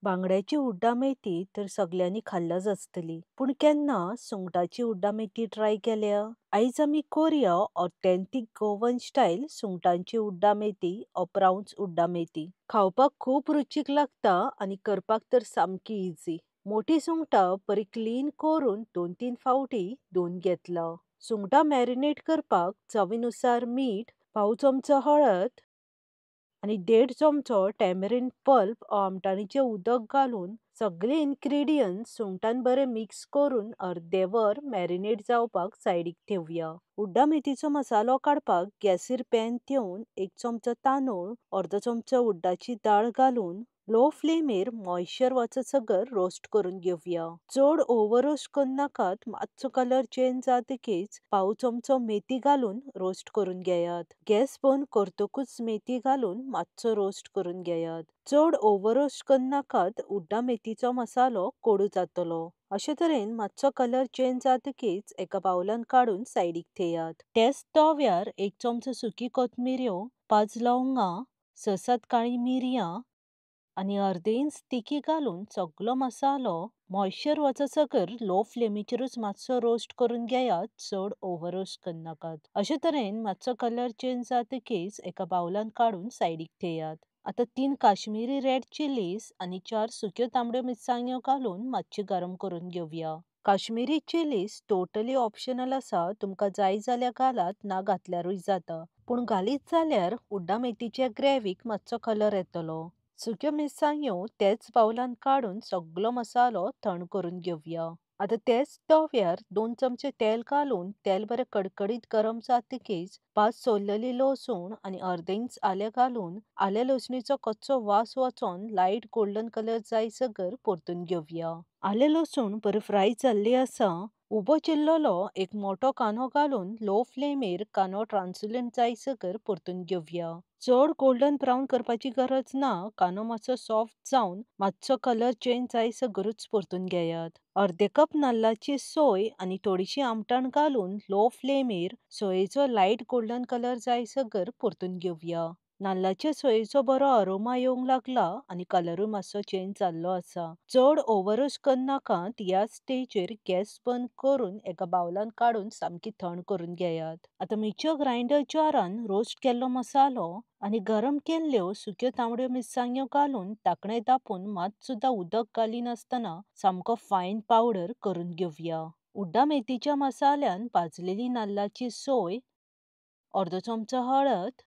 बांगड्याची उड्डामेथी तर सगळ्यांनी खाल्लाच आसतली, पूण केन्ना सुंगटाची उड्डामेथी ट्राय केल्या? आयज आमी करूया ऑथेंटीक गोवन स्टायल सुंगटांची उड्डामेथी ऑर प्राउन्स उड्डामेथी. खावपाक खूप रुचीक लागता आनी करपाक तर सामकी इझी. मोठी सुंगटां बरी क्लीन करून 2-3 फावटी धुवन घेतला. सुंगटां मॅरिनेट करपाक चवीनुसार मीठ, पाव चमचो हळद आणि 1.5 चमचो टॅमरिंड पल्प वा आमटाणीचें उदक घालून सगळे इन्ग्रेडियंट्स सुंगटान बरे मिक्स करून अर्देवर मॅरिनेट जावपाक सायडीक ठेवया. उड्डामेथीचो मसालो काडपाक गॅसीर पॅन ठेवून 1 चमचो तांदूळ, अर्दो चमचो उड्डाची दाळ घालून लो फ्लेमेर मॉइश्चर वचसगर रोस्ट करून घेवया. चड ओव्हर रोस्ट करून नाकात, मातसो कलर चेंज जातकीच पाव चमचो मेथी घालून रोस्ट करून घेयात. गॅस बंद करतकूच मेथी घालून मातसो रोस्ट करून घेयात. चड ओव्हर रोस्ट करून नाकात, उड्डामेथीचो मसालो कडू जातलो. अशे तरेन मातसो कलर चेंज जातकीच एका बाउलान काडून सायडीक थेयात. त्याच तव्यार 1 चमचो सुकी कोथमिऱ्यो, 5 लवंगां, 6-7 काळी मिरयां आनी अर्दे इंच तिकी घालून सगळो मसालो मॉइश्चर वचसगर लो फ्लेमीचेरूच मातसो रोस्ट करून घेयात, चड ओव्हर रोस्ट करून नाकात. अशे तरेन मातसो कलर चेंज जातकीच एका बाउलान काडून सायडीक थेयात. आता 3 काश्मीरी रेड चिलीज आनी 4 सुक्यो तांबड्यो मिरसांग्यो घालून मातशी गरम करून घेवया. काश्मीरी चिलीज टोटली ऑप्शनल आसा, तुमकां जाय जाल्यार घालात, ना घातल्यारूय जाता. पूण घालीत जाल्यार उड्डामेथीच्या ग्रेव्हीक मातसो कलर येतलो. सुक्यो मिरसांग्यो त्याच बाउलान काडून सगळो मसालो थंड करून घेवया. आता त्याच तव्यार 2 चमचे तेल घालून तेल बरे कडकडीत गरम जातकीच 5 सोललेली लसूण आनी अर्दे इंच आले घालून आले लसणीचो कच्चो वास वचोन लायट गोल्डन कलर जायसगर परतून घेवया. आले लसूण बरे फ्राय जाल्ली आसा. उबो चिरलेलो एक मोठो कांदो घालून लो फ्लेमेर कांदो ट्रान्सलंट जायसगर परतून घेवया. चड गोल्डन ब्राउन करपाची गरज ना, कांदो मातसो सॉफ्ट जावन मातसो कलर चेंज जायसगरूच परतून घेयात. अर्दे कप नाल्लाची सोय आनी थोडीशी आमटाण घालून लो फ्लेमेर सोयेचो लायट गोल्डन कलर जायसगर परतून घेवया. नाल्लाच्या सोयेचो बरो अरोमा येवंक लागला आनी कलरूय मातसो चेंज जाल्लो आसा. चड ओव्हर रोस्ट करून नाकात. ह्या स्टेजीर गॅस बंद करून एका बाउलान काडून सामकी थंड करून घेयात. आता मिक्सर ग्राइंडर जारान रोस्ट केल्लो मसालो आनी गरम केल्ल्यो सुक्यो तांबड्यो मिरसांग्यो घालून धाकणे धांपून मात सुद्दां उदक घालिनासतना सामको फायन पावडर करून घेवया. उड्डामेथीच्या मसाल्यान भाजलेली नाल्लाची सोय, अर्दो चमचो हळद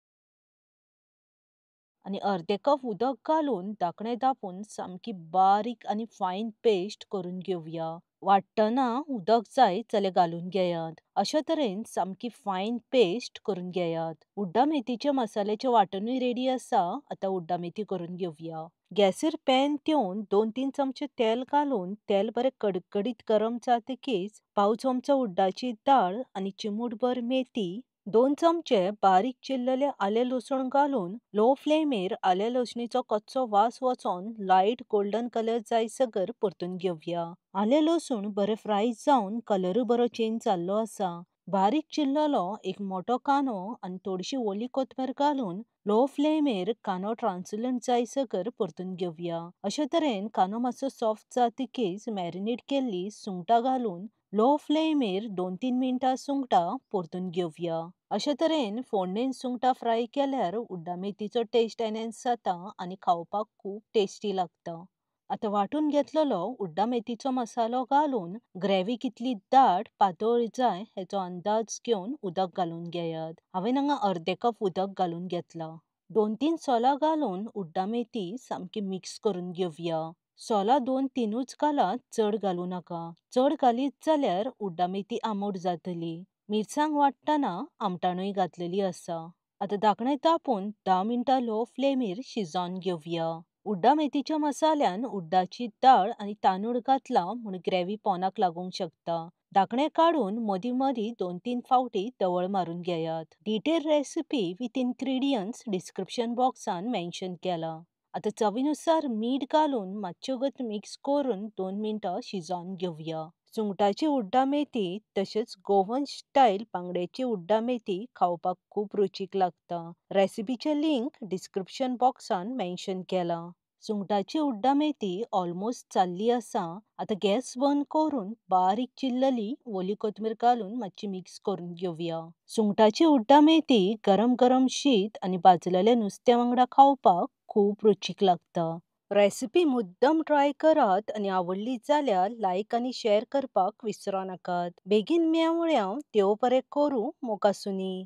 आनी अर्दे कप उदक घालून धाकणे धांपून सामकी बारीक आनी फायन पेस्ट करून घेवया. वाट्टना उदक जाय जाल्यार घालून घेयात. अशा तरेन सामकी फायन पेस्ट करून घेयात. उड्डामेथीचे मसाल्याचे वांटणूय रेडी आसा. आता उड्डामेथी करून घेवया. गॅसीर पॅन ठेवून 2-3 चमचे तेल घालून तेल बरे कडकडीत गरम जातकीच पाव चमचो उड्डाची दाळ आनी चिमूटभर मेथी, 2 चमचे बारीक चिरलेले आले लसूण घालून लो फ्लेमेर आले लसणीचो कच्चो वास वचोन लायट गोल्डन कलर जायसगर परतून घेवया. आले लसूण बरे फ्राय जावन कलरूय बरो चेंज जाल्लो आसा. बारीक चिरलेलो एक मोठो कांदो आनी थोडीशी ओली कोथमीर घालून लो फ्लेमेर कांदो ट्रान्सलंट जायसगर परतून घेवया. अशे तरेन कांदो मातसो सॉफ्ट जातकीच मॅरिनेट केल्ली सुंगटां घालून लो फ्लेमेर 2-3 मिनटां सुंगटां परतून घेवया. अशे तरेन फोडणेन सुंगटां फ्राय केल्यार उड्डामेथीचो टेस्ट एनहान्स जाता आनी खावपाक खूब टेस्टी लागता. आता वाटून घेतलेलो उड्डामेथीचो मसालो घालून ग्रेव्ही कितली दाट पातळ जाय हेचो अंदाज घेवन उदक घालून घेयात. हांवें हांगा अर्दे कप उदक घालून घेतला. 2-3 सोलां घालून उड्डामेथी सामकी मिक्स करून घेवया. सोलां 2-3च घालात, चड घालूं नाका. चड घालीत जाल्यार उड्डामेथी आंबट जातली. मिरसांग वाट्टना आमटाणूय घातलेली आसा. आता धाकणे धांपून 10 मिनटां लो फ्लेमेर शिजोवन घेवया. उड्डामेथीच्या मसाल्यान उड्डाची दाळ आनी तांदूळ घातला म्हूण ग्रेव्ही पोंदाक लागूंक शकता. धाकणे काडून मदीं मदीं 2-3 फावटी दवळ मारून घेयात. Detail recipe with ingredients description बॉक्सान मेन्शन केला. आता चवीनुसार मीठ घालून मातशें वगत मिक्स करून 2 मिनटां शिजोवन घेवया. सुंगटाची उड्डामेथी तशेंच गोवन स्टायल बांगड्याची उड्डामेथी खावपाक खूब रुचीक लागता. रेसिपीचे लिंक डिस्क्रिप्शन बॉक्सान मेन्शन केला. सुंगटाची उड्डां मेथी ऑलमोस्ट जाल्ली आसा. आता गॅस बंद करून बारीक चिल्लली ओली कोथमीर घालून मातशी मिक्स करून घेवया. सुंगटाची उड्डां मेथी गरम गरम शीत आणि भाजलेल्या नुस्त्या वांगडा खावपाक खूप रुचीक लागता. रेसिपी मुद्दम ट्राय करात आणि आवडली जाल्यार लायक आणि शेअर करपाक विसरू नाकात. बेगीन मेळया. देव बरें करूं. मोग आसूं.